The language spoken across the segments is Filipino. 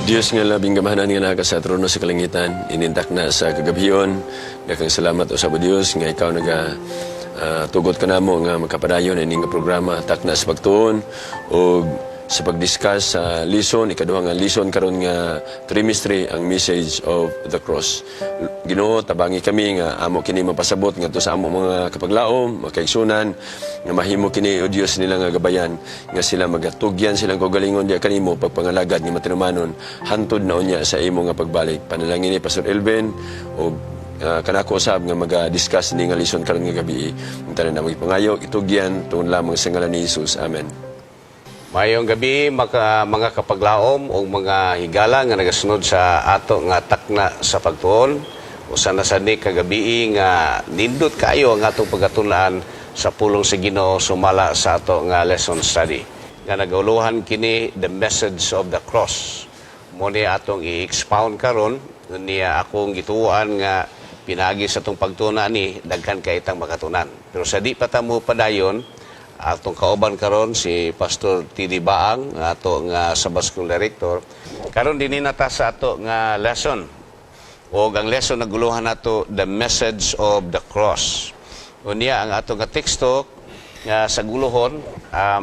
Diyos nga labing gamahanan nga naka sa trono sa kalangitan, inintak na sa kagabiyon. Dakang salamat o sa Diyos nga ikaw naga tugot ka namo nga makapadayon ining nga programa takna sa pagtuon o sa pagdiscuss sa lison, ikaduha nga lison karon nga trimestry ang message of the cross. Ginoo, tabangi kami nga amo kini mapasabot ngadto sa amo mga kapaglaom, makaigsunan nga mahimo kini o Dios nila nga gabayan nga sila magatugyan silang kaugalingon diya kanimo pagpangalagad nga matinumanon hantod na unya sa imo nga pagbalik. Panalangin ni Pastor Elvin o kanako usab nga maga-discuss ni nga lison karon nga gabi. Unta na mo ipangayo itugyan tuon lamang sa ngalan ni Jesus. Amen. Mayong gabi mga kapaglaom o mga higala nga nagasunod sa ato nga takna sa pagtuon. Usa na sa ni kagabi nga nindot kayo ang atong pagatunan sa pulong sa Ginoo sumala sa ato nga lesson study. Nga nagauluhan kini the message of the cross. Mo ni atong i-expound karon niya akong gituan nga pinagi sa atong pagtunan ni daghan kay itang makatunan. Pero sa di pa ta mo padayon atong kauban karon si Pastor T.D. Baang, ato nga Sabbath School Director. Karon dinhi nata sa ato nga lesson. O ang lesson naguluhan nato the message of the cross. Unya ang ato nga teksto nga sa guluhon,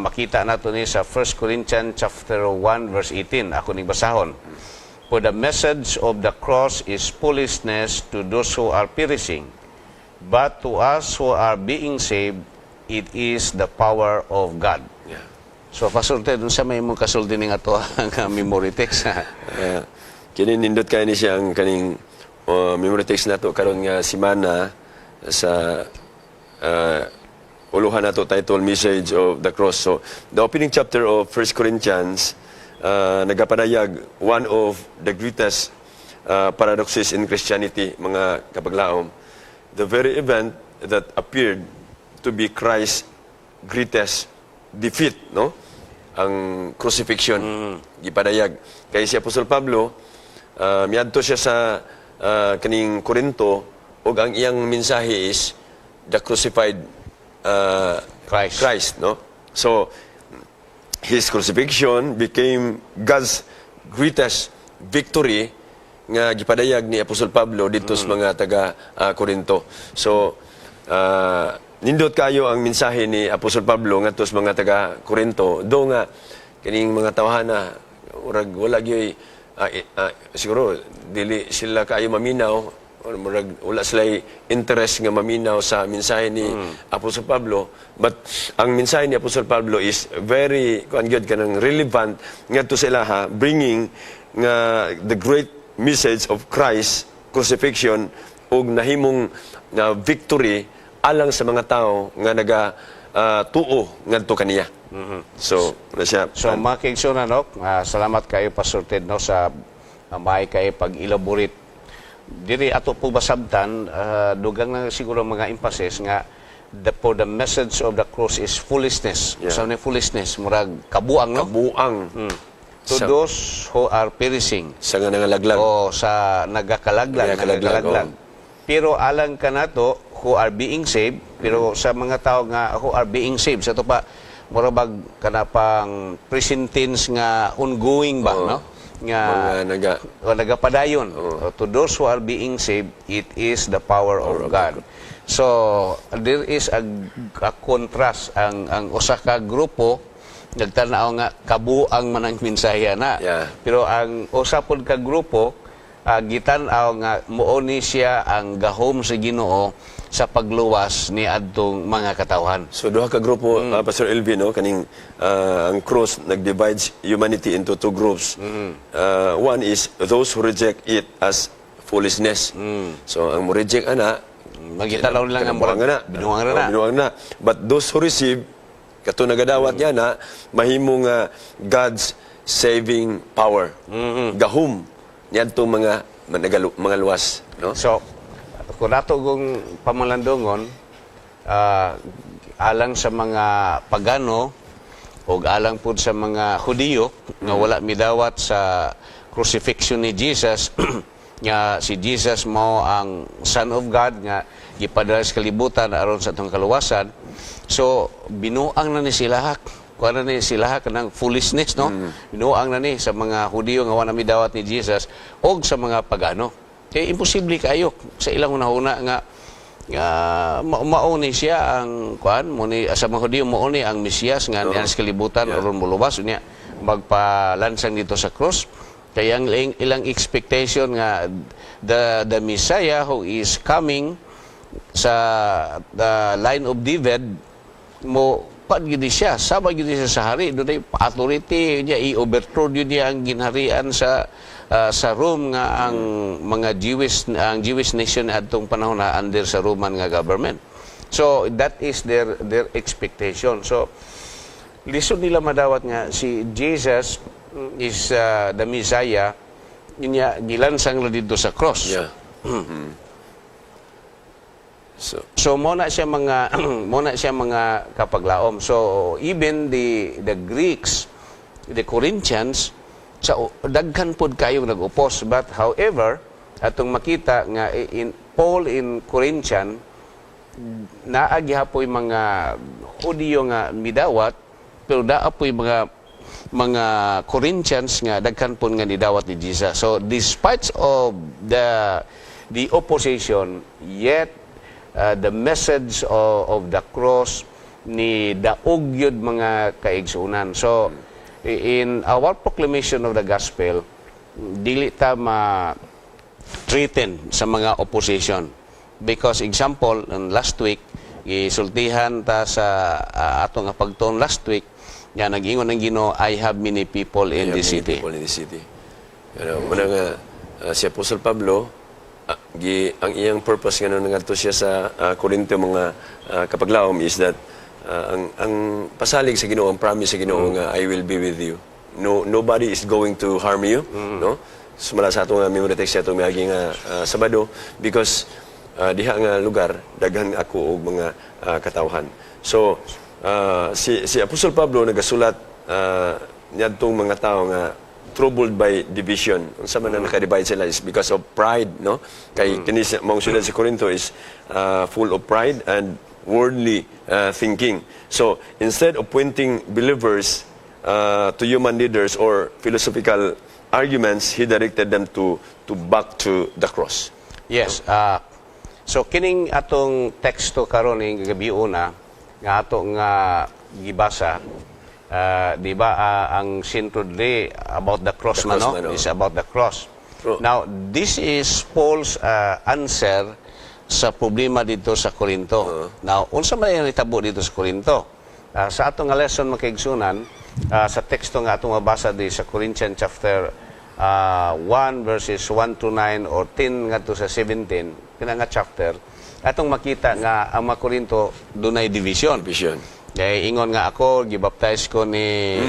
makita nato ni sa 1 Corinthians chapter 1 verse 18. Ako ning basahon. For the message of the cross is foolishness to those who are perishing, but to us who are being saved, it is the power of God. Yeah. So, Pastor Ted, dun sa may mong kasulti nga ito ang memory text. Kini nindot kayo ni siya ang kaning memory text na to karon nga simana sa uluhan na to title Message of the Cross. So, the opening chapter of 1 Corinthians nagapanayag one of the greatest paradoxes in Christianity, mga kapaglaom. The very event that appeared to be Christ's greatest defeat, no? Ang crucifixion, gipadayag. Kay si Apostol Pablo, miadto siya sa kaning Korinto, ug ang iyang mensahe is the crucified Christ, no? So, his crucifixion became God's greatest victory nga gipadayag ni Apostol Pablo dito sa mga taga Korinto. So, nindot kayo ang mensahe ni Apostol Pablo ngadto sa mga taga Korinto do nga kining mga tawhana urag wala gyud siguro dili sila kayo maminaw or murag wala sila interest nga maminaw sa mensahe ni Apostol Pablo, but ang mensahe ni Apostol Pablo is very gyud kanang relevant ngadto sa ilaha, bringing nga the great message of Christ crucifixion ug nahimong victory alang sa mga tao nga tuo ngadto kaniya. So, na siya. So, makiigsunan, no? Salamat kayo, Pastor Ted, no, sa may kayo pag-elaborate. Diri ato po basabtan, dugang na siguro mga emphasis nga for the message of the cross is foolishness. Yeah. So, foolishness, murag kabuang, no? Kabuang. To those who are perishing. Sa nga nangalaglag. O sa nagakalaglag. Pero alang ka na to, who are being saved, pero sa mga tao nga who are being saved, sa ito pa, murabag ka na pang present tense nga ongoing ba, no? Nga nagapadayon. To those who are being saved, it is the power of God. So, there is a contrast. Ang usa ka grupo, nagtanaw nga kabuang man ang mensahe na. Yeah. Pero ang usa pod ka grupo, gitanaw nga muoni siya ang gahom sa Ginoo sa pagluwas ni adtong mga katawhan. So duha ka grupo, Pastor Elvin, no, kaning ang cross nagdivides humanity into two groups. One is those who reject it as foolishness. So ang mo reject ana, magitanaw lang ang binuang na. But those who receive kato nagadawat niya na mahimong God's saving power. Gahom niadtong mga luwas, no? So kung nato kung pamalandungon, alang sa mga pagano o alang po sa mga Hudiyo nga wala midawat sa crucifixion ni Jesus, nga si Jesus mo ang Son of God nga gipadala sa kalibutan aron sa atong kaluwasan. So binuang na ni sila kuha na ni sila kanang foolishness, no? Binuang na ni sa mga Hudiyo nga wala midawat ni Jesus o sa mga pagano. Kaya imposible kayo sa ilang unahuna nga mauni siya ang kuan muni sa mga Hudiyo mauni ang Mesiyas nga niya sa kalibutan aron molubas unya magpalansang dito sa cross. Kaya ang ilang expectation nga the Messiah who is coming sa the line of David mo gid siya sabay gid siya sa hari dunay authority niya i-overthrow niya ang ginharian sa Rome nga ang mga Jewish nation adtong panahon na under sa Roman nga government. So that is their expectation. So lisod nila madawat nga si Jesus is the Messiah niya gilansang ra dito sa cross. Yeah. So mo na siya mga kapaglaom. So even the Greeks, the Corinthians sa daghan pod kayo nag-upos, but however atong makita nga Paul in Corinthian naagihapoy mga Hudiyo nga midawat pero daapoy mga Corinthians nga daghan pod nga nidawat ni Jesus. So despite of the opposition, yet the message of the cross ni daog yun mga kaigsunan. So in our proclamation of the gospel, dili ta ma-threaten sa mga opposition. Because example, last week, isultihan ta sa atong pagtuon last week, nga nag-ingon ng Ginoo, I have many people in the city. People in the city. Muna nga, si Apostol Pablo, ang iyang purpose nga nung ngadto siya sa Corinto mga kapaglaom is that ang pasalig sa Ginoo, ang promise sa Ginoo nga I will be with you. Nobody is going to harm you, no? Sumala sa atong memory text atong miagi nga Sabado because diha nga lugar daghan ako og mga katawhan. So si Apostol Pablo nagasulat niadtong mga tao nga troubled by division. Unsa man na naka-divide sila is because of pride, no? Kay kini mga syudad sa Corinto is full of pride and worldly thinking. So, instead of pointing believers to human leaders or philosophical arguments, he directed them to back to the cross. Yes. So, kining atong teksto karon ning gabi una nga ato nga gibasa, di ba ang sentro di about the cross, is about the cross. True. Now, this is Paul's answer sa problema dito sa Corinto. Now, unsa man yung itabo dito sa Corinto? Sa atong nga lesson makaigsunan, sa teksto nga atong mabasa di sa Corinthians chapter 1 verses 1 to 9 or 10 nga to sa 17, kina nga chapter, atong makita nga ang mga Corinto dunay division. Kaya ingon nga ako, gibaptize ko ni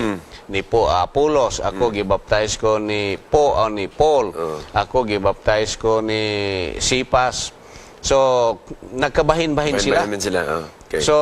Apollos, ako gibaptize ko ni Paul, ako gibaptize ko ni Sipas. So, nagkabahin-bahin sila. Okay. So,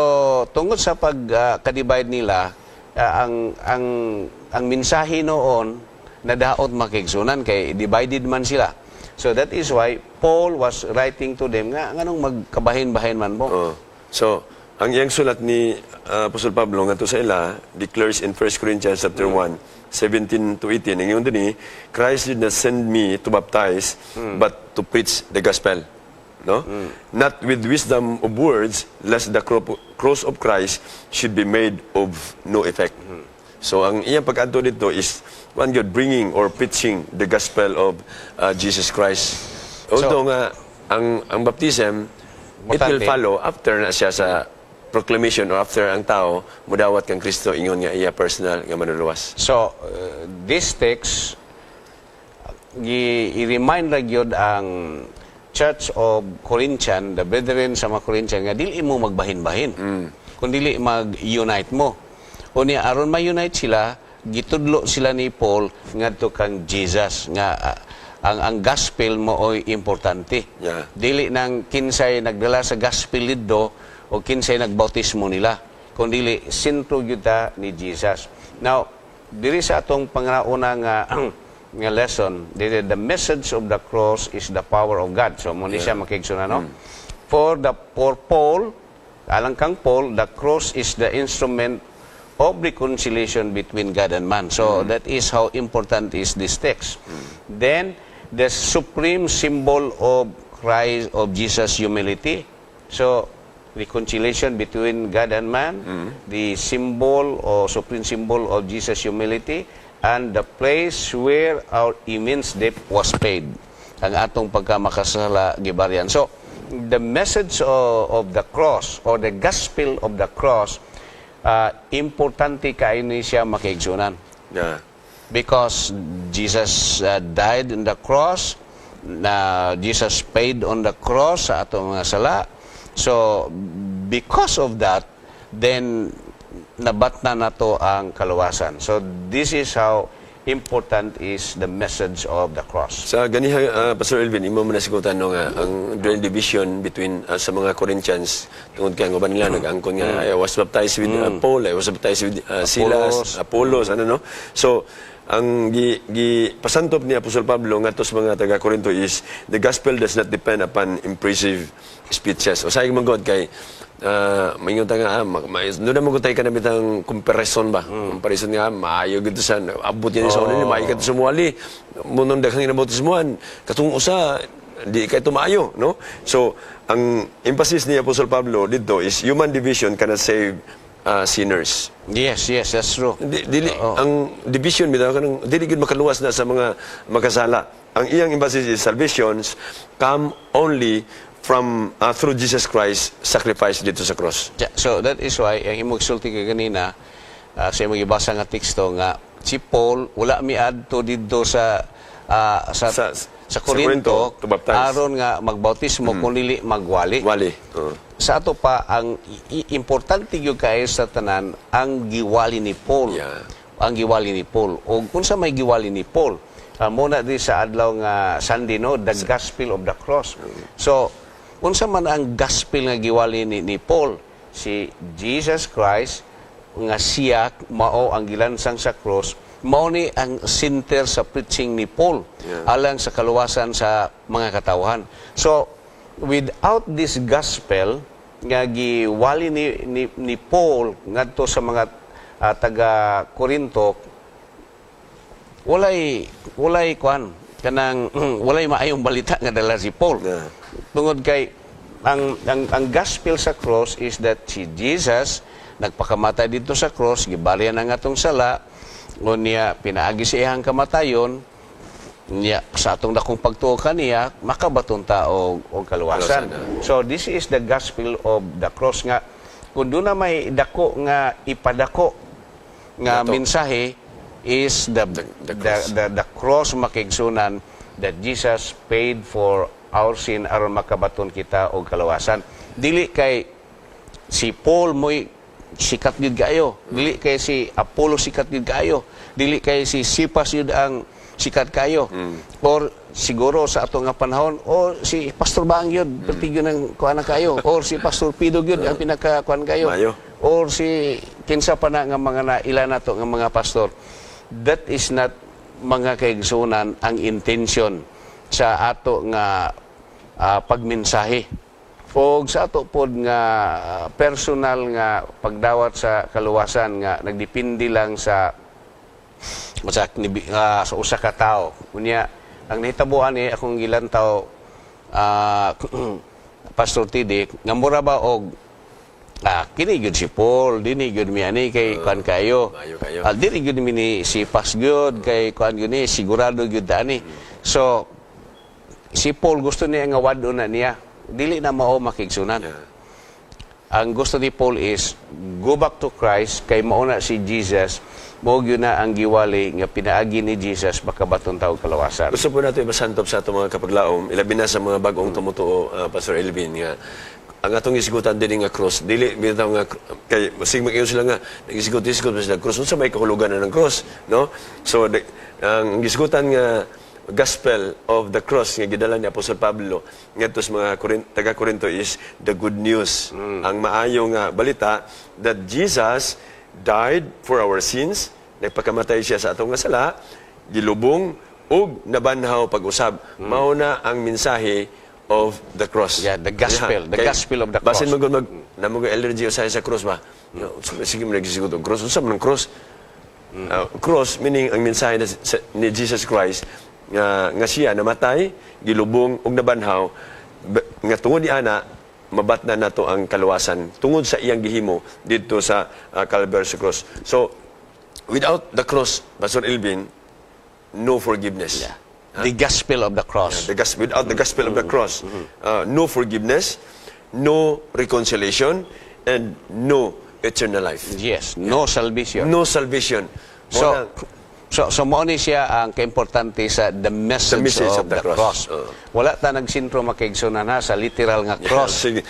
tungkol sa pagka-divide nila, ang mensahe noon, nadaot makigsunan kay divided man sila. So, that is why Paul was writing to them nga anong magkabahin-bahin man mo. So, ang iyang sulat ni Apostol Pablo nga to sa ila declares in 1 Corinthians chapter 1, 17 to 18. Ang iyong din Christ did not send me to baptize, but to preach the gospel. No? Not with wisdom of words, lest the cross of Christ should be made of no effect. So, ang iyang pag-adto dito is one God bringing or preaching the gospel of Jesus Christ. Although nga, ang baptism, it will follow after na siya sa proclamation or after ang tao mudawat kang Kristo ingon nga iya personal nga manuluwas. So this text i-remind ra gyud ang Church of Corinthian, the brethren sa mga Corinthian nga dili mo magbahin-bahin. Kun dili mag-unite mo. Unya aron ma-unite sila, gitudlo sila ni Paul ngadto kang Jesus nga ang gospel mo oy importante. Yeah. Dili nang kinsay nagdala sa gospel didto o kinsay nagbautismo nila, kundi sentro gyud ni Jesus. Now, diri sa atong panguna nga lesson, the message of the cross is the power of God. So mo ni siya makigsunan, no? For Paul, alang kang Paul, the cross is the instrument of reconciliation between God and man. So that is how important is this text. Then the supreme symbol of Christ, of Jesus' humility. So reconciliation between God and man, the symbol or supreme symbol of Jesus' humility, and the place where our immense debt was paid. Ang atong pagkamakasala gibaryan. So the message of the cross or the gospel of the cross, importante kayo ni siya makiigsunan. Yeah. Because Jesus died on the cross, Jesus paid on the cross sa atong mga sala. So because of that, then nabatna na to ang kaluwasan. So this is how important is the message of the cross. Sa ganiha, Pastor Elvin, imo man nasigutan no nga ang division between sa mga Corinthians tungod kay ang uban nila nag-angkon nga I was baptized with Paul, I was baptized with Silas, Apollos, ano no. So ang pasantop ni Apostol Pablo ngadto sa mga taga Corinto is the gospel does not depend upon impressive speeches. O sa man God kay maingon ta nga no na mo tay kanabit ang comparison ba. Comparison nga maayo gid sa abot yan sa ulo ni maayo kat sumuali. Munon daghang inabot sumuan katong usa di kay tumayo, no? So ang emphasis ni Apostol Pablo dito is human division cannot save sinners. Yes, that's true. Ang division bitaw kanang dili gid makaluwas na sa mga makasala. Ang iyang emphasis is salvations come only from through Jesus Christ sacrifice dito sa cross. Yeah, so that is why ang imong sulti kay kanina sa imong gibasa nga teksto nga si Paul wala miadto didto sa Corinto to baptize. aron nga magbautismo kundi magwali. Wali. Sa ato pa ang importante gyud kay sa tanan ang giwali ni Paul. Yeah. Ang giwali ni Paul. O kung sa may giwali ni Paul, muna di sa adlaw nga Sunday no, the gospel of the cross. So unsa man ang gospel nga giwali ni Paul, si Jesus Christ nga siya mao ang gilansang sa cross, mao ni ang center sa preaching ni Paul alang sa kaluwasan sa mga katawhan. So without this gospel nga giwali ni Paul ngadto sa mga taga Corinto, walay kuan kanang walay maayong balita nga dala si Paul. Tungod kay ang gospel sa cross is that si Jesus nagpakamatay dito sa cross, gibaryan ang atong sala, unya pinaagi sa iyang kamatayon, niya sa atong dakong pagtuo kaniya makabaton ta og kaluwasan. So this is the gospel of the cross nga kun doon na may dako nga ipadako nga mensahe is the cross makigsunan that Jesus paid for our sin aron makabaton kita og kalawasan. Dili kay si Paul mo'y sikat gid kayo, dili kay si Apollo sikat gid kayo, dili kay si Cephas yun ang sikat kayo, or siguro sa ato nga panahon o si Pastor Bang yun pertigyo ng kuan na kayo, or si Pastor Pido yun ang pinaka-kuan kayo, or si kinsa pa na nga mga naila nato nga mga pastor. That is not mga kaigsunan ang intention sa ato nga pagmensahe. O sa ato pod nga personal nga pagdawat sa kaluwasan nga nagdepende lang sa usa ka tawo. Unya ang nahitabuan ni akong gilantaw Pastor Tidik nga mura ba og kini gyud si Paul, dini gyud mi ani kay kuan kayo. Dili gyud mi ni si Pas gyud kay kuan gyud ni sigurado gyud ani. So si Paul gusto niya nga wadon na niya. Dili na mao makigsunan. Ang gusto ni Paul is go back to Christ kay mauna si Jesus. Mao gyud na ang giwali nga pinaagi ni Jesus makabaton taw kalawasan. Gusto po nato ibasantop sa ato mga kapaglaom, ilabi na sa mga bag-ong tumutuo Pastor Elvin nga ang atong isigutan din nga cross dili bitaw nga kay masig mag sila nga nagisigot sila cross unsa may kahulugan ng cross, no? So ang gisigutan nga gospel of the cross nga gidala ni Apostol Pablo ngadto sa mga taga Corinto is the good news. Ang maayo nga balita that Jesus died for our sins, nagpakamatay siya sa atong nga sala, gilubong ug nabanhaw pag-usab. Mao na ang mensahe of the cross. Yeah, the gospel, the gospel of the cross. Basin namog allergy usay sa cross ba? Sige mo nagsisigot og cross. Unsa man ang cross? Cross meaning ang mensahe ni Jesus Christ nga siya namatay, gilubong ug nabanhaw nga tungod ni ana mabat na nato ang kaluwasan tungod sa iyang gihimo didto sa Calvary cross. So without the cross, Pastor Elvin, no forgiveness. Yeah. The gospel of the cross. Without the gospel of the cross, no forgiveness, no reconciliation, and no eternal life. Yes, no salvation. No salvation. So mo ni siya ang kaimportante sa the message of the cross. Wala ta nagsintro makaigsunan ha sa literal nga cross. Sige.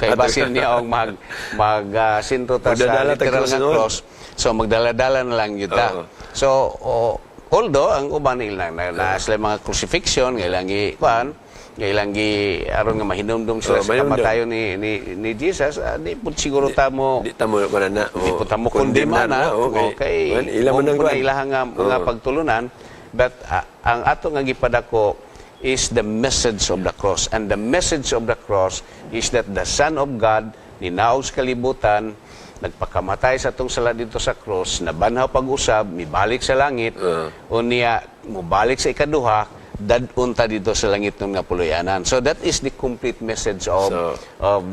Kay basin niya og sintro ta sa literal nga cross. So magdala-dala na lang yun ta. So although ang uban nila na sila mga crucifixion ilang aron nga mahinumdum sila sa kamatayon ni Jesus, di po siguro tamo di tamo manana. Di po tamo kondemna na. Okay. Ilang man ang ilahang mga pagtulunan. But ang ato nga gipadako is the message of the cross. And the message of the cross is that the Son of God, ninaog sa kalibutan, nagpakamatay sa atong sala dito sa cross, nabanhaw pag-usab, mibalik sa langit, unya, mubalik sa ikaduha, dadunta dito sa langit ng napuluyanan. So that is the complete message of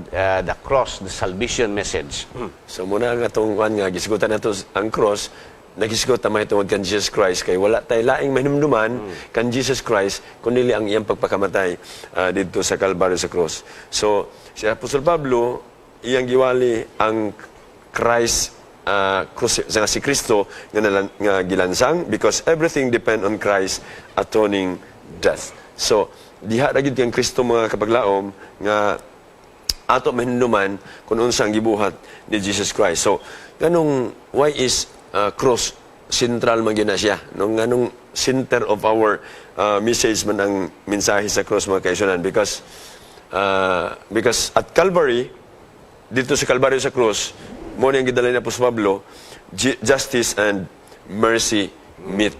the cross, the salvation message. So muna nga itong nga gisigutan nato ang cross, nagisgot na may tungod kan Jesus Christ kay wala tay laing mahinumduman kan Jesus Christ kundi ang iyang pagpakamatay dito sa Calvary sa cross. So si Apostol Pablo iyang giwali ang Christ si Kristo nga gilansang because everything depend on Christ atoning death. So diha ra gyud kang Kristo mga kapaglaom nga ato mahinumduman kung unsa ang gibuhat ni Jesus Christ. So ganong why is cross central man gyud na siya no nganong center of our message man ang mensahe sa cross mga kaisunan because at Calvary dito sa Calvary sa cross mo ni ang gidala ni Apostol Pablo justice and mercy met.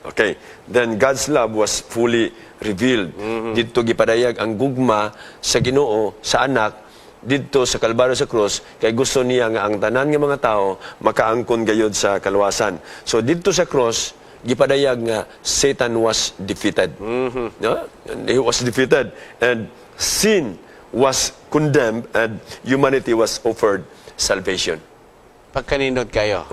Okay. Then God's love was fully revealed. Dito gipadayag ang gugma sa Ginoo sa anak dito sa Kalbaryo sa cross kay gusto niya nga ang tanan nga mga tao makaangkon gayud sa kaluwasan. So dito sa cross gipadayag nga Satan was defeated. No? And he was defeated and sin was condemned and humanity was offered salvation. Pagkaninod kayo.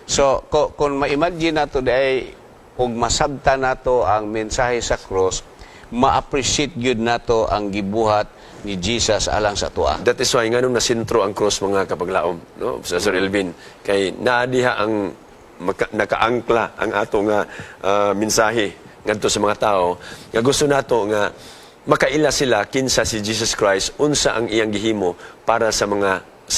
So kung ma-imagine nato day ug masabta nato ang mensahe sa cross, ma-appreciate gyud nato ang gibuhat ni Jesus alang sa tuwa. That is why nganong nasintro ang cross mga kapaglaom, no? Sir Elvin, kay naadiha ang nakaangkla ang ato nga mensahe ngadto sa mga tao nga gusto nato nga makaila sila kinsa si Jesus Christ unsa ang iyang gihimo para sa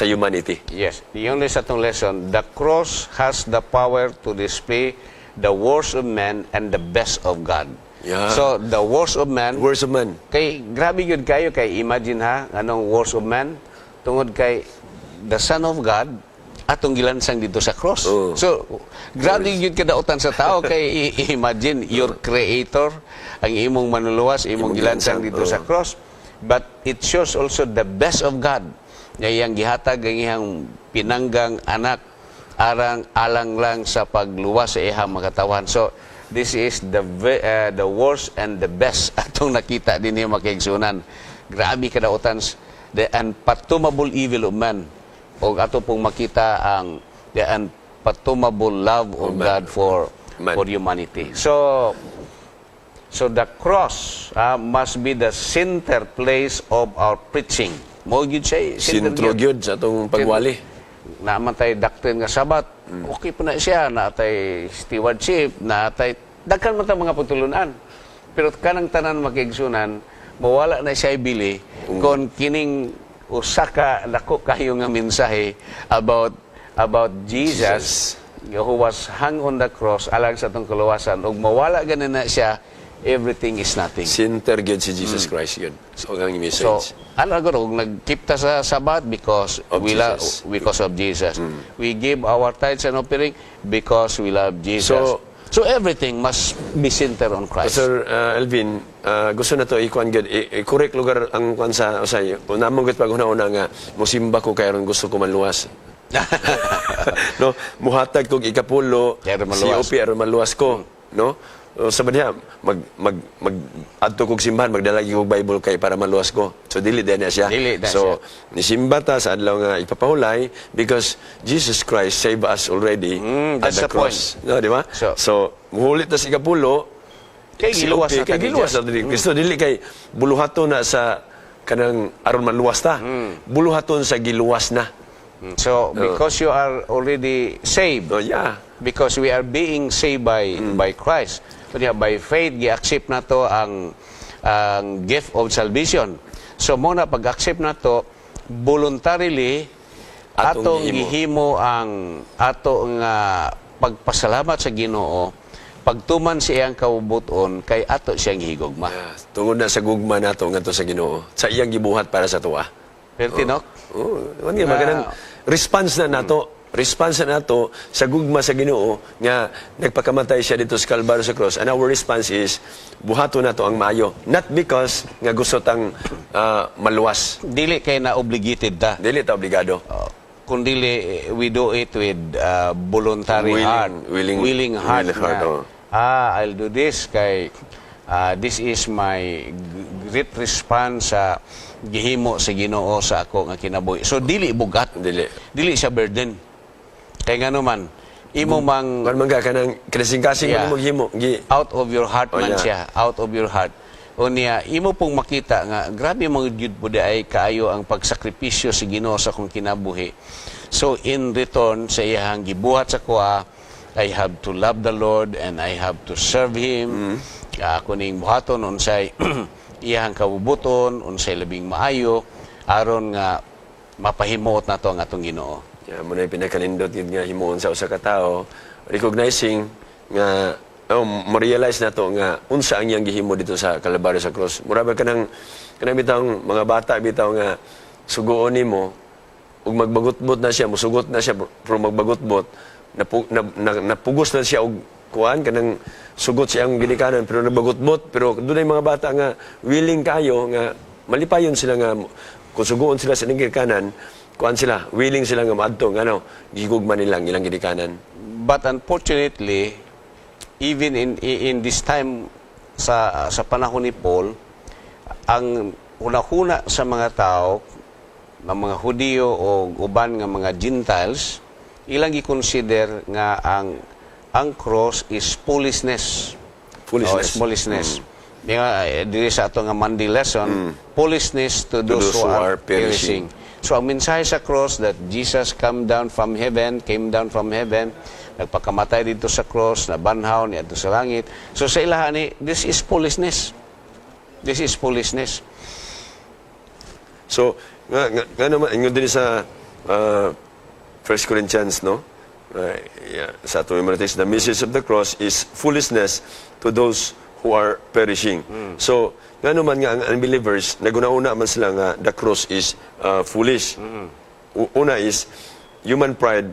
humanity. Yes. Yung sa atong lesson, the cross has the power to display the worst of man and the best of God. Yeah. So, the worst of man, Words of man. kay grabe yun kayo, kay imagine ha, anong worst of man? Tungod kay the Son of God, atong gilansang dito sa cross. So, grabe yun kadautan sa tao, kay imagine your creator, ang imong manuluwas, imong gilansang dito sa cross. But it shows also the best of God. Ngayang gihatag ang iyang pinanggang anak alang lang sa pagluwas sa iyang makatawan. So this is the worst and the best atong nakita din yung makaigsunan. Grabe kadautan the unfathomable evil of man. O ato pong makita ang the unfathomable love of God for humanity. So the cross must be the center place of our preaching. Mo gyud siya Sintro gyud sa atong pagwali. Naaman tayo doctrine nga sabat, okay po na siya, naatay stewardship, naatay, dagkan man tayo mga pagtulunan. Pero kanang tanan makigsunan, mawala na siya ibili kung kining usaka lako kayo nga mensahe about Jesus who was hung on the cross alang sa atong kaluwasan. Ug mawala ganin na siya, everything is nothing. Center gyud si Jesus Christ yun. So ang message. So, guro nagkeep ta sa Sabat because Of we love Jesus. because of Jesus. We give our tithes and offering because we love Jesus. So So everything must be centered on Christ. Pastor Elvin, gusto na to ikuan gud i-correct lugar ang kuan sa usay. Unamong gud pag una nga musimba ko kay ron gusto ko maluwas. No, muhatag kog ikapulo Kaya ron si maluwas. Upi aron maluwas ko, no? Sa diha mag adto kog simbahan magdalagi kog Bible kay para maluwas ko. So dili din na siya. Dili na So nisimba ta sa adlaw nga ipapahulay because Jesus Christ saved us already at that's the the point. cross. No, di ba? So, muhulit ta sa ikapulo Kay giluwas na kay ta ni giluwas Jesus. na dili. Kristo dili kay buluhaton na sa kanang aron maluwas ta. Buluhaton sa giluwas na. So because you are already saved, Oh yeah. because we are being saved by Christ. So by faith gi-accept nato ang gift of salvation. So mo na pag-accept nato voluntarily Atong atong gihimo ang ato nga pagpasalamat sa Ginoo pagtuman sa iyang kabubuton kay ato siyang gihigugma. Yeah. Tungod na sa gugma nato ngadto sa Ginoo. Sa iyang gibuhat para sa tuwa. Pero tinok, Oh, nga maganang response na nato. Response na nato sa gugma sa Ginoo nga nagpakamatay siya dito sa Kalbaryo sa cross. And our response is buhato nato ang maayo. Not because nga gusto tang maluwas. dili kay na obligated ta. Dili ta obligado. Kundili we do it with voluntary Willing- heart, willing heart. heart, na, oh. I'll do this kay this is my great response sa gihimo sa Ginoo sa ako nga kinabuhi. So dili bugat, dili siya burden. Kay ngano man imo mang Man mangga ka ng kasing-kasing Yeah. mo maghimo. out of your heart Oh, man yeah. siya, out of your heart. O niya, imo pong makita nga, grabe mga Diyud po ay kaayo ang pagsakripisyo sa Ginoo sa akong kinabuhi. So in return sa iyang gibuhat sa kuha, I have to love the Lord and I have to serve Him. Kuning buhaton, unsay iyang kabubuton, unsay labing maayo, aron nga mapahimot na to ang atong Ginoo. Yeah, muna yung pinakalindot yun nga himuon sa usa ka tawo, recognizing nga ma-realize na to nga unsa ang iyang gihimo dito sa Kalbaryo sa cross. Mura ba kanang bitang mga bata bitaw nga sugoon nimo ug magbagutbot na siya, musugot na siya pero magbagutbot napugos na siya og kuan kanang sugot siya ang ginikanan pero nabagutbot pero dunay mga bata nga willing kayo nga malipayon sila nga kung sugoon sila sa ginikanan kuan sila, willing sila nga maadto ano, gigugma nilang ilang ginikanan. But unfortunately, even in this time sa panahon ni Paul, ang una-una sa mga tao, ng mga Hudiyo o uban nga mga Gentiles, ilang i-consider nga ang cross is foolishness. Foolishness. Is foolishness. Dili sa ato nga Monday lesson, foolishness to those who are perishing. So ang mensahe sa cross that Jesus came down from heaven, nagpakamatay dito sa cross, nabanhaw niya dito sa langit. So sa ilahan ni, this is foolishness. This is foolishness. So, nga naman, ingon din sa 1 Corinthians, no? Sa ato memorize, the message of the cross is foolishness to those who are perishing. So, nga naman nga ang unbelievers, naguna-una man sila nga the cross is foolish. Una is, human pride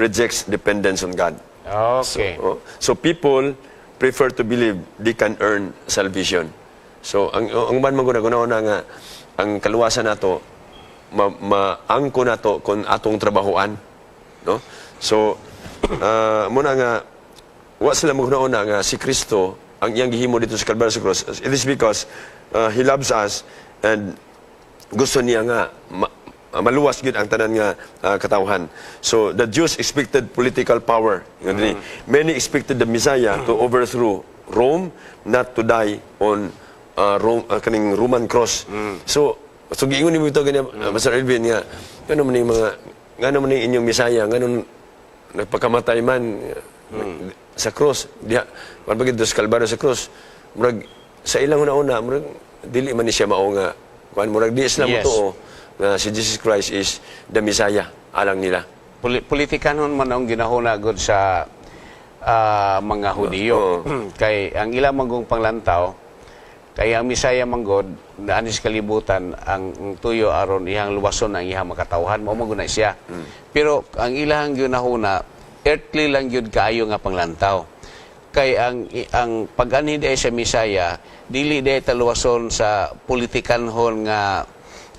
rejects dependence on God. Okay. So people prefer to believe they can earn salvation. So, ang man maguna-una nga, ang kaluwasan nato, maangko nato kung atong trabahoan. No? So, muna nga, wa sila maguna-una nga si Kristo, ang iyang gihimo dito sa Kalbaryo sa cross. It is because He loves us and gusto niya nga maluwas gid ang tanan nga katawhan. So the Jews expected political power. Many expected the Messiah to overthrow Rome, not to die on kaning Roman cross. So giingon nimo ito ganyan, Pastor Elvin nga ngano man yung mga ngano man yung inyong Messiah ngano nagpakamatay man sa cross diha kan bagid sa Kalbaryo sa cross murag sa ilang una-una murag dili man ni siya mao nga kuan murag di sila motuo nga si Jesus Christ is the Messiah alang nila. Politikanon man ang ginahuna gud sa mga Hudiyo. Kay ang ilang manggong panglantaw kay ang Misaya manggod na anis kalibutan ang tuyo aron iyang luwason ang iyang makatawhan mao maguna siya. Pero ang ilang ginahuna earthly lang yun kaayo nga panglantaw. kay ang pag-ani day sa Misaya dili day taluwason sa politikanhon nga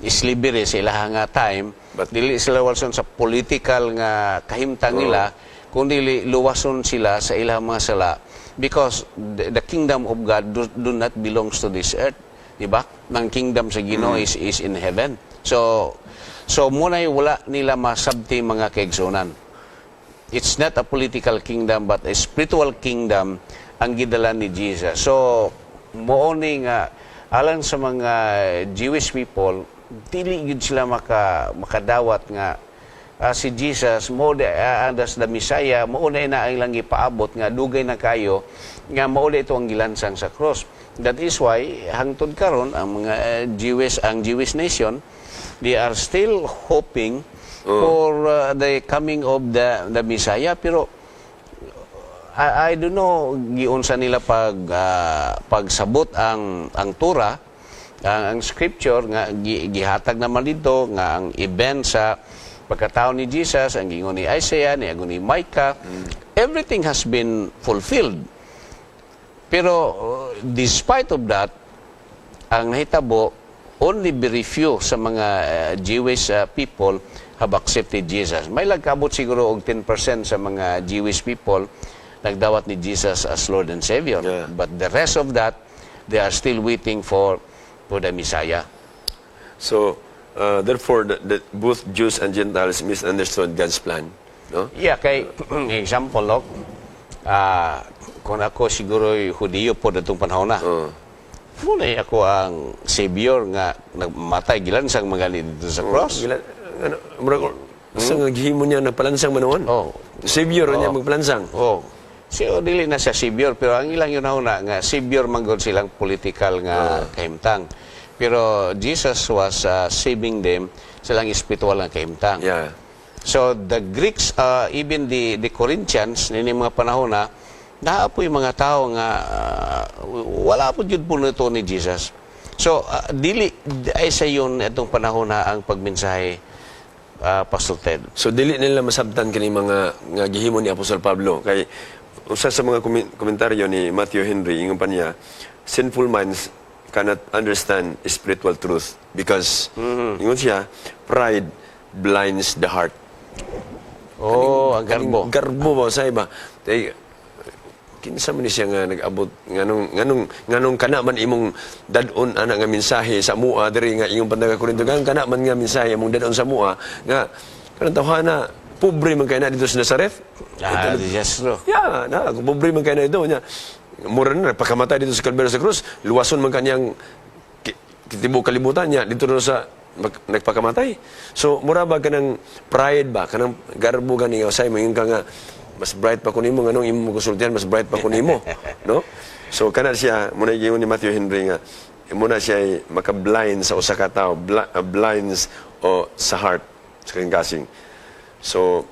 slavery sa ilang nga time, dili sila luwason sa political nga kahimtang nila, kundi luwason sila sa ilang mga sala because the kingdom of God do not belongs to this earth, di ba? Ang kingdom sa Ginoo is in heaven. So muna wala nila masabti mga kaigsunan. It's not a political kingdom but a spiritual kingdom ang gidala ni Jesus. So mooni nga alang sa mga Jewish people, dili gid sila makadawat nga si Jesus mo andas the Messiah, mo na ang lang ipaabot nga dugay na kayo nga mao ito ang gilansang sa cross. That is why hangtod karon ang mga Jewish nation, they are still hoping for the coming of the Messiah, pero I don't know giunsa nila pagsabot ang Torah, ang scripture nga gihatag naman dito nga ang event sa pagkatao ni Jesus, ang gingon ni Isaiah, ni Micah, everything has been fulfilled. Pero despite of that, ang nahitabo, only very few sa mga Jewish people have accepted Jesus. May lagkabot siguro og 10% sa mga Jewish people nagdawat ni Jesus as Lord and Savior. Yeah. But the rest of that, they are still waiting for the Messiah. So, therefore, both Jews and Gentiles misunderstood God's plan. No? Yeah, kay example, look, kung ako siguro Hudiyo po datong panahon na, muna ako ang Savior nga nagmatay gilansang mga dito sa cross. Sa naghimo niya nagpalansang manoon. Savior niya magpalansang. So, dili na siya Savior, pero ang ilang yun nga Savior manggod silang political nga kahimtang. Pero Jesus was saving them silang spiritual nga kahimtang. Yeah. So, the Greeks, even the Corinthians, nini mga panahon na, naapoy mga tao nga wala po yun po nito ni Jesus. So, dili ay sa yun itong panahon na ang pagmensahe, Pastor Ted. So, dili nila masabtan kini mga nga gihimo ni Apostol Pablo. Kay usa sa mga komentaryo ni Matthew Henry, ingon pa niya, sinful minds cannot understand spiritual truth because, ingon siya, pride blinds the heart. Ang garbo. Garbo ba sa iba? Kinsa man ni siya nga nag-abot nganong kana man imong dadon ana nga mensahe sa mua diri nga iyong pandaga Korinto kana man nga mensahe imong dadon sa mua nga kanang tawhana pobre man kay na dito sa Nazareth. Yes, bro. Yeah, kung pobre man kay na dito nya mura na pagkamatay dito sa Calvario sa krus, luwason man kanyang tibuok kalibutan niya dito na sa nagpakamatay. So mura ba kanang pride ba kanang garbo gani usay mo ka nga mas bright pa ko nimo nganong imo konsultihan mas bright pa ko nimo, no? So kana siya muna giingon ni Matthew Henry nga muna siya maka-blind sa usa ka tawo, blinds o sa heart sa kasing. So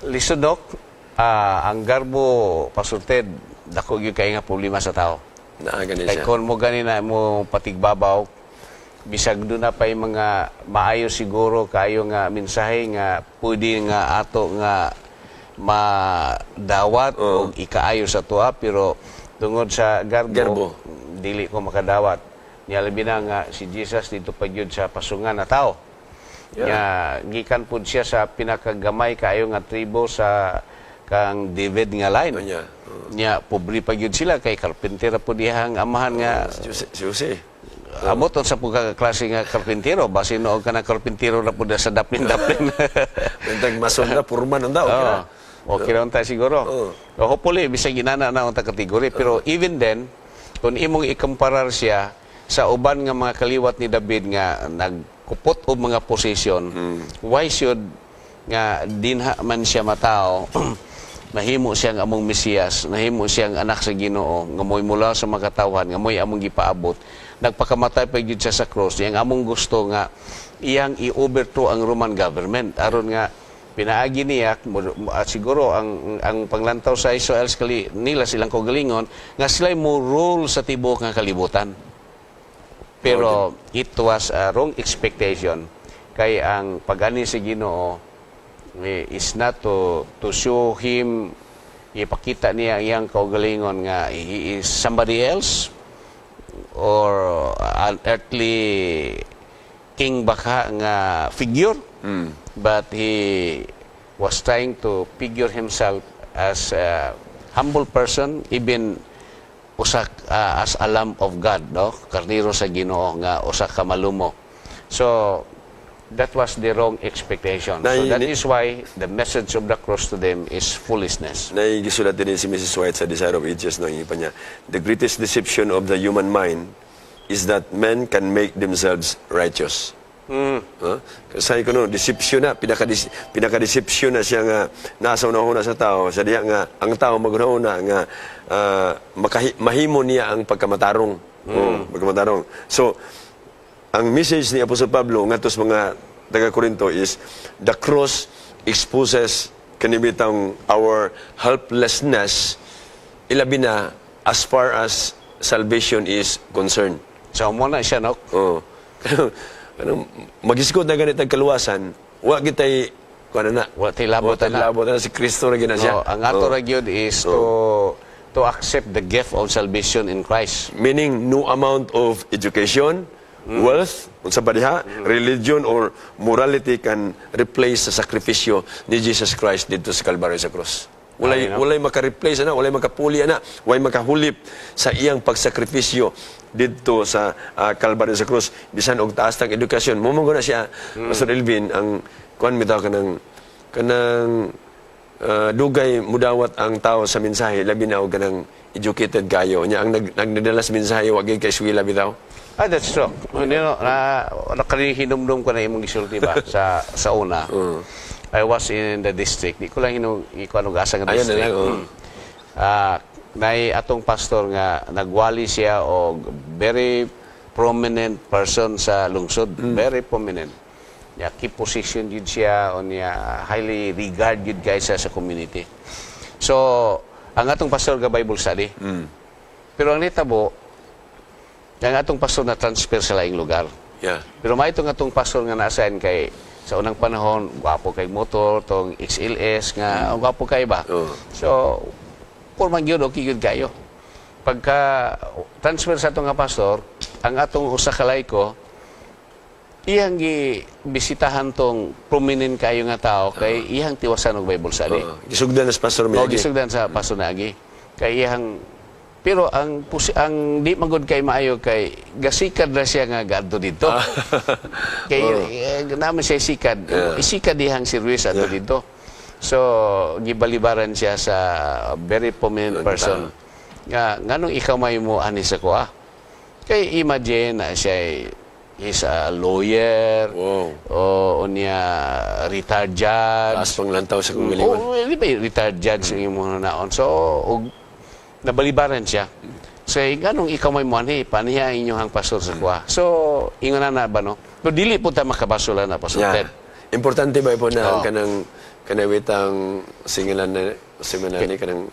listen, Doc, ang garbo, Pastor Ted, dako gyud kay nga problema sa tao. Gani Kay siya. kon mo gani na mo patigbabaw, bisag doon na pa yung mga maayo siguro kayo nga mensahe nga pwede nga ato nga madawat o ikaayo sa tuwa, pero tungod sa garbo, dili ko makadawat. Niya labi na nga si Jesus dito pa yun sa pasungan na tao. Yeah. Gikan po siya sa pinakagamay kayo nga tribo sa kang David nga line. Niya pobre pa yun sila kay karpintero po dihang amahan nga Si Jose. Amot sa pagka klase nga karpintero, basi noong ka na karpintero na po sa daplin-daplin. Bentag mason na purman ang daw. Okay na tayo siguro. Hopefully, bisag ginana na ang kategory. Pero even then, kung imong ikumparar siya sa uban nga mga kaliwat ni David nga nagkupot o mga posisyon, why should nga dinha man siya matao, nahimo siyang among Mesiyas, nahimo siyang anak sa Ginoo, nga mo'y mula sa mga katawhan, nga mo'y among gipaabot, nagpakamatay pa gyud siya sa cross, yang among gusto nga iyang i-overthrow ang Roman government aron nga pinaagi niya at siguro ang panglantaw sa Israel nila silang kaugalingon nga sila mo rule sa tibuok nga kalibutan. Pero it was a wrong expectation kay ang pag-ani sa Ginoo is not to show him ipakita niya ang iyang kaugalingon nga he is somebody else or an earthly king baka nga figure, but he was trying to figure himself as a humble person, even as a lamb of God, no? Karniro sa Ginoo nga usa ka malumo. So that was the wrong expectation. So that is why the message of the cross to them is foolishness. Naigisulat din si Mrs. White sa Desire of Ages, no, ipa niya, the greatest deception of the human mind is that men can make themselves righteous. Kasi ko no, deception na, pinaka-deception na siya nga nasa una-una sa tao, sa diya nga ang tao mag-una nga mahimo niya ang pagkamatarong. Pagkamatarong. So, ang message ni Apostol Pablo ngadto sa mga taga-Korinto is the cross exposes kanibitang our helplessness, ilabi na as far as salvation is concerned. So mo na siya, no? Magisikot na ganit ang kaluwasan, wa kitay kuno na. Wa tay labot na. Labot na si Kristo ra gina siya. So, ang ato ra gyud is to accept the gift of salvation in Christ. Meaning no amount of education, wealth, unsa ba diha, religion or morality can replace sa sakripisyo ni Jesus Christ dito sa Kalbaryo sa cross. Walay maka-replace na, walay makapuli na, walay makahulip sa iyang pagsakripisyo dito sa Kalbaryo sa cross. Bisan og taas tang edukasyon, mumunggo na siya, Pastor Elvin, ang kuan bitaw kanang dugay mudawat ang tao sa mensahe, labi na og kanang educated kayo. Nya ang nagdadala sa mensahe wa gyud kay eskwela bitaw. That's true. Nakarihinumdum ko na imong gisulti ba sa una. I was in the district. Di ko lang asa nga district. Ayan na lang. Nay atong pastor nga nagwali siya og very prominent person sa lungsod. Very prominent. Key position yun siya o niya highly regard yun guys sa community. So, ang atong pastor ga Bible study. Pero ang nitabo, ang atong pastor na transfer sa laing lugar. Yeah. Pero may itong atong pastor nga na-assign kay sa unang panahon, gwapo kay motor, tong XLS nga, gwapo kay ba? So, purman yun, okay yun kayo. Pagka transfer sa atong nga pastor, ang atong usa ka laiko, iyang bisitahan tong prominent kayo nga tao, kay iyang tiwasan og Bible study. Gisugdan na sa pastor Miyagi. Gisugdan sa pastor Nagi. Kay iyang pero ang di magud kay maayo kay gasikad na siya nga gadto dito. Kay naman siya sikad. Isikad dihang service ato dito. So gibalibaran siya sa very prominent person. Nganong ikaw may mo ani sa kuha? Kay imagine na siya is a lawyer. O niya retired judge. Taas pang lantaw sa kumilingon. Retired judge yung mga naon. So nabalibaran siya. So, ganong ikaw may muanhi, paniya inyong pastor sa kuha. So, ingon na ba, no? Pero dili po tayo makabasula na, Pastor Ted. Importante ba po na kanawitang singilan ni kanang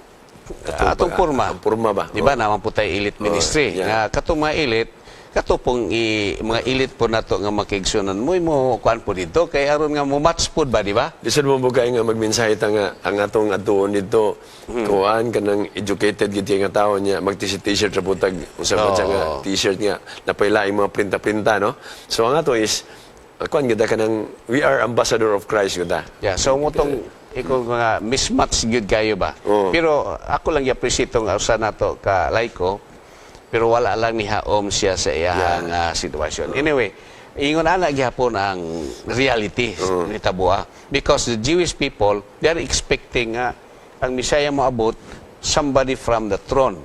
atong purma. Purma ba? Di ba, naman po tayo elite ministry. Nga, katong mga elite, katupong mga elite po nato nga makigsunan mo kuan po dito kay aron nga mo match po ba, di ba? Lisod mo bugay nga magmensahe ta nga ang atong atuon dito kuan kanang educated gid nga tawo niya magti-t-shirt sa butag usa ba nga t-shirt nga napailaing mga printa-printa, no? So ang ato is kuan gid kanang we are ambassador of Christ gid. Yeah, so mutong ikaw mga mismatch gid kayo ba? Pero ako lang i-appreciate tong usa nato ka laiko. Pero wala lang ni haom siya sa iyang sitwasyon. Anyway, ingon ana gyapon ang reality ni Tabua. Because the Jewish people, they are expecting ang Messiah moabot somebody from the throne.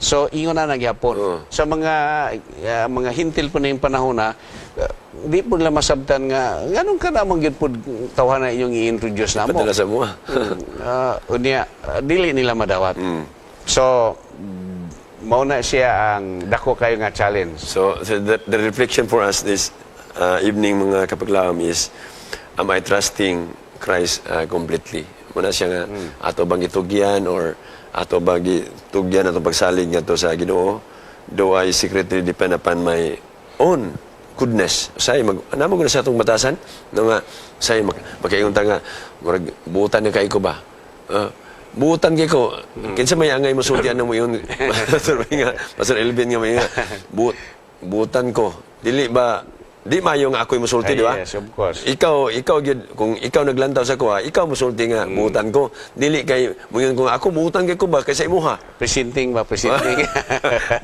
So, ingon ana gyapon. Sa mga hintil po na yung panahon na, di po nila masabtan nga, ganun ka namang yun po tawanan inyong i-introduce na mo. Padala sa mo. Dili nila madawat. So, mauna siya ang dako kayo nga challenge. So the reflection for us this evening mga kapaglaom is, am I trusting Christ completely? Muna siya nga, ato bang itugyan or ato bang itugyan ato pagsalig nga to sa Ginoo? Do I secretly depend upon my own goodness? Say, anamo ko na sa atong batasan? No nga, say, makaingon ta nga, buutan na kayo ko ba? buutan kay ko. Kinsa may angay masultian mo yun. Pastor Elvin nga may nga. Buutan ko. Dili ba, di mayo nga ako'y musulti, di ba? Yes, of course. Ikaw, kung ikaw naglantaw sa kuha, ikaw musulti nga, buutan ko. Dili kay, mungon kung ako, buutan kay ko ba, kaysa imuha. Presenting ba? Presenting.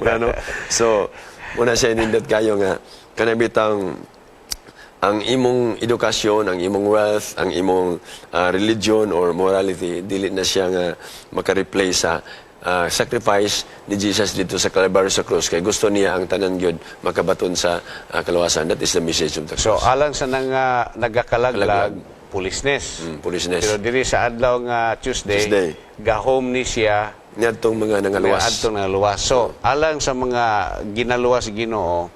Ano? So, muna siya nindot kayo nga, kanabitang ang imong edukasyon, ang imong wealth, ang imong religion or morality, dili na siya nga makareplace sa sacrifice ni Jesus dito sa Calvary sa cross. Kaya gusto niya ang tanan gyud makabaton sa kaluwasan. That is the message of the So, cross. alang sa nagakalaglag, pulisness. Pulisness. Pero diri sa adlaw nga Tuesday, gahom ni siya Niadtong mga nangaluwas. adto nga luwas. So, alang sa mga ginaluwas Ginoo,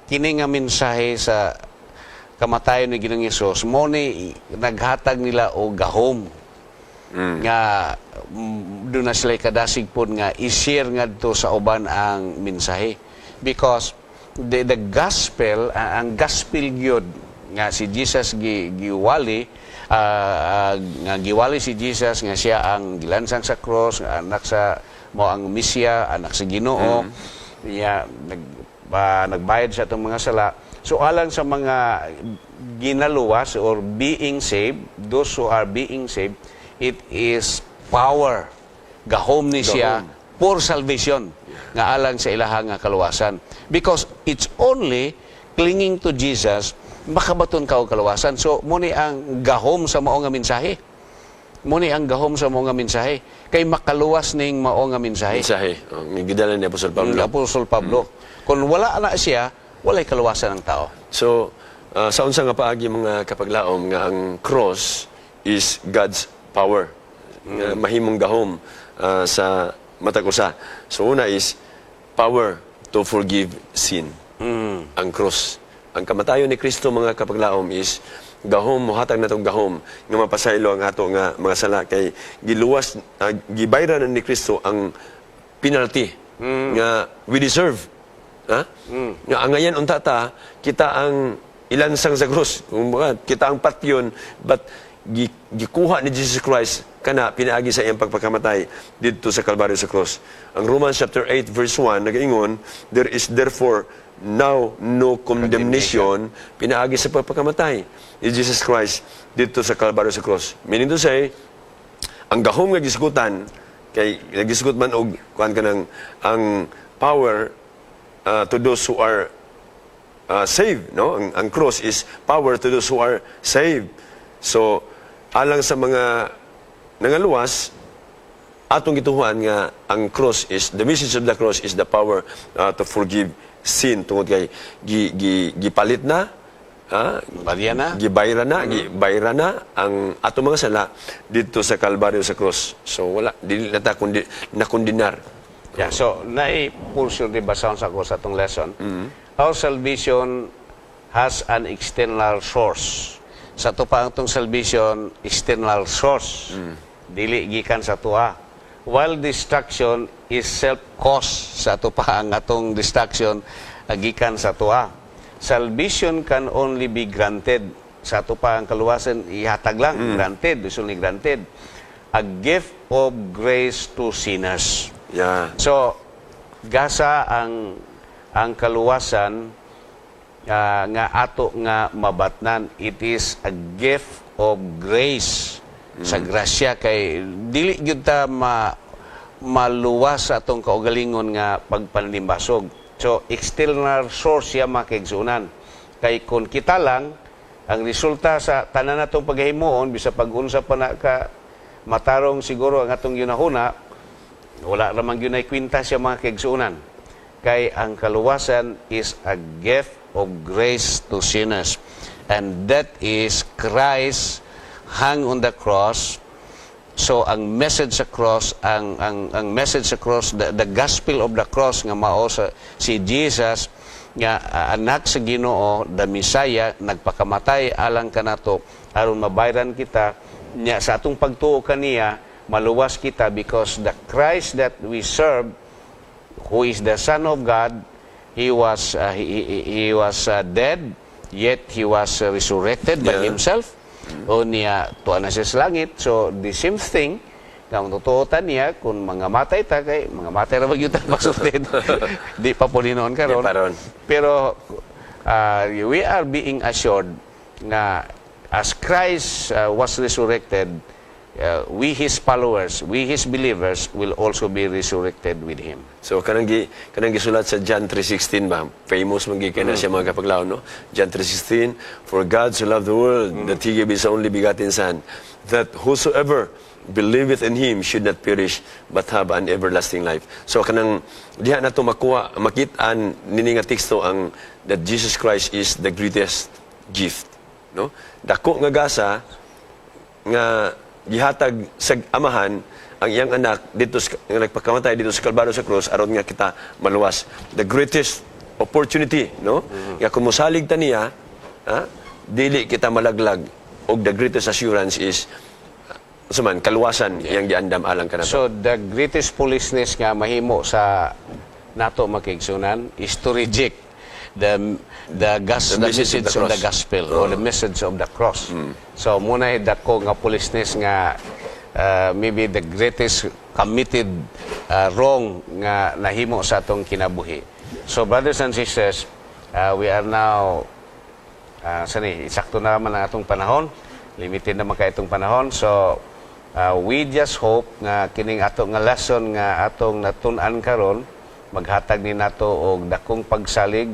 kini nga mensahe sa kamatayon ni Ginoong Hesus mo ni naghatag nila o gahom nga doon na sila kadasig po nga i-share nga dito sa uban ang mensahe because the gospel ang gospel gyud nga si Jesus giwali nga giwali si Jesus nga siya ang gilansang sa cross nga anak sa mo ang Mesya, anak sa Ginoo niya nagbayad sa itong mga sala. So, alang sa mga ginaluwas or being saved, those who are being saved, it is power. Gahom ni siya for salvation nga alang sa ilahang nga kaluwasan. Because it's only clinging to Jesus, makabaton ka og kaluwasan. So, muni ang gahom sa mao nga mensahe. Muni ang gahom sa mao nga mensahe. Kay makaluwas ning mao nga mensahe. Mensahe. Gidalan ni Apostol Pablo. Apostol Pablo. Kung wala na siya, walay kaluwasan ng tao. So, sa unsa nga paagi mga kapaglaom nga ang cross is God's power. Nga mahimong gahom sa matag usa. So una is power to forgive sin. Ang cross. Ang kamatayon ni Kristo mga kapaglaom is gahom, muhatag na itong gahom nga mapasaylo ang ato nga mga sala kay giluwas, gibayran ni Kristo ang penalty nga we deserve. Ha? Nga angayan unta ta, kita ang ilansang sa krus. Kita ang patyon, but gikuha ni Jesus Christ kana pinaagi sa iyang pagpakamatay dito sa Kalbaryo sa krus. Ang Romans chapter 8 verse 1 nagaingon, there is therefore now no condemnation pinaagi sa pagpakamatay ni Jesus Christ dito sa Kalbaryo sa krus. Meaning to say, ang gahom nga gisgutan kay nagisgut man og kuan kanang ang power to those who are saved, no? Ang cross is power to those who are saved. So, alang sa mga nangaluwas, atong gituhuan nga ang cross is, the message of the cross is the power to forgive sin. Tungod kay gipalit na, gibayra na ang atong mga sala dito sa Kalbaryo sa cross. So, wala, dili na ta nakondinar. Yeah, so na-portion di basahan sa ko sa itong lesson. Our salvation has an external source. Sa ito pa ang itong salvation, external source. Dili gikan sa tuwa. While destruction is self-caused, sa ito pa ang atong destruction, gikan sa tuwa. Salvation can only be granted. Sa ito pa ang kaluwasan, ihatag lang, granted, usually granted. A gift of grace to sinners. Yeah. So, gasa ang kaluwasan nga ato nga mabatnan. It is a gift of grace. Sa grasya kay dili gyud ta maluwas sa atong kaugalingon nga pagpanlimbasog. So, external source ya makigsunan. Kay kung kita lang ang resulta sa tanan natong paghimuon bisa pag-unsa pa na ka matarong siguro ang atong yunahuna, wala ramang yun ay kwinta siya mga kaigsuunan. Kay ang kaluwasan is a gift of grace to sinners. And that is Christ hang on the cross. So, ang message sa cross, ang message sa cross, the gospel of the cross nga mao si Jesus, nga anak sa Ginoo, the Messiah, nagpakamatay alang kanato, aron mabayran kita, nya sa atong pagtuo kaniya, maluwas kita because the Christ that we serve, who is the Son of God, he was dead, yet he was resurrected by himself. o niya tuwa na siya sa langit. So the same thing nga tutuotan niya kung mga matay ta kay mga matay ra magyud pasultid. Di pa po ninoon karon. Di pa ron. Pero we are being assured na as Christ was resurrected, we His followers, we His believers will also be resurrected with Him. So kanang gisulat sa John 3:16 ba? Famous man gyud na siya mga kapaglaw, no? John 3:16, for God so loved the world that He gave His only begotten Son, that whosoever believeth in Him should not perish but have an everlasting life. So kanang diha nato makitaan nini nga teksto ang that Jesus Christ is the greatest gift, no? Dako nga gasa nga gihatag sa amahan ang iyang anak dito nga nagpakamatay dito sa Kalbaryo sa krus aron nga kita maluwas. The greatest opportunity, no? Nga kung mosalig ta niya, dili kita malaglag og the greatest assurance is kaluwasan yang giandam alang kanato. So the greatest foolishness nga mahimo sa nato makigsunan is to reject the message of the gospel or the message of the cross. So muna dako nga foolishness nga maybe the greatest committed wrong nga nahimo sa atong kinabuhi. So brothers and sisters, we are now sakto na man ang atong panahon. Limited naman kay itong panahon. So we just hope nga kining ato nga lesson nga atong natun-an karon maghatag ni nato og dakong pagsalig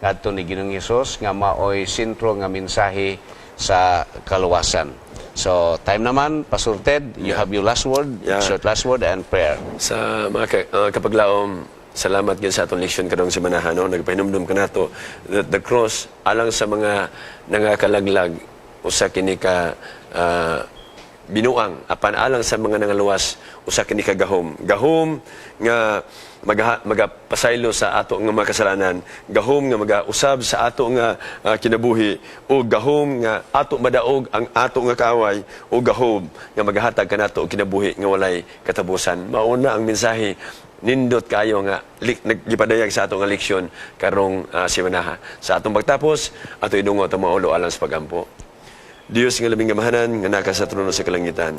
ngadto ni Ginoong Hesus nga maoy sentro nga mensahe sa kaluwasan. So time naman pasurted, you have your last word, short last word and prayer. Sa mga kapaglaom, salamat gyud sa atong leksyon karong semana, no? Nagpahinumdum ka nato that the cross alang sa mga nangakalaglag usa kini ka binuang apan alang sa mga nangaluwas usa kini ka gahom nga magapasaylo sa ato nga mga kasalanan, gahom nga magausab sa ato nga kinabuhi, o gahom nga ato madaog ang ato nga kaaway, o gahom nga magahatag kanato og kinabuhi nga walay katapusan. Mauna ang mensahe nindot kayo nga nagipadayag sa ato nga leksyon karong semana. Sa atong pagtapos ato idungo ta mga ulo alang sa pagampo. Dios nga labing gamahanan nga naka sa trono sa kalangitan,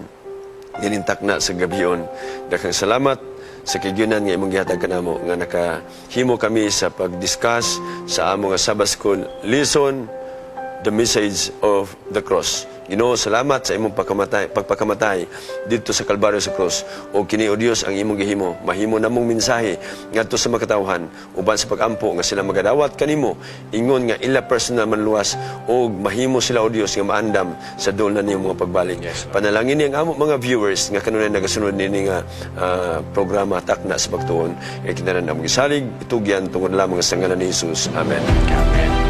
ginintak na sa gabiyon. Daghang salamat sa kigunan nga imong gihatag kanamo nga nakahimo kami sa pag-discuss sa among Sabbath School lesson, the message of the cross. Ginoo, salamat sa imong pagpakamatay dito sa Kalbaryo sa cross. O kini o Dios ang imong gihimo, mahimo namong mensahe ngadto sa makatawhan uban sa pagampo nga sila magadawat kanimo ingon nga ila personal manluwas o mahimo sila o Dios nga maandam sa dol na niyong mga pagbalik. Panalangin ni ang amo mga viewers nga kanunay nagasunod nini nga programa takna sa pagtuon. Kay kinahanglan among isalig itugyan tungod lamang sa ngalan ni Jesus. Amen. Amen.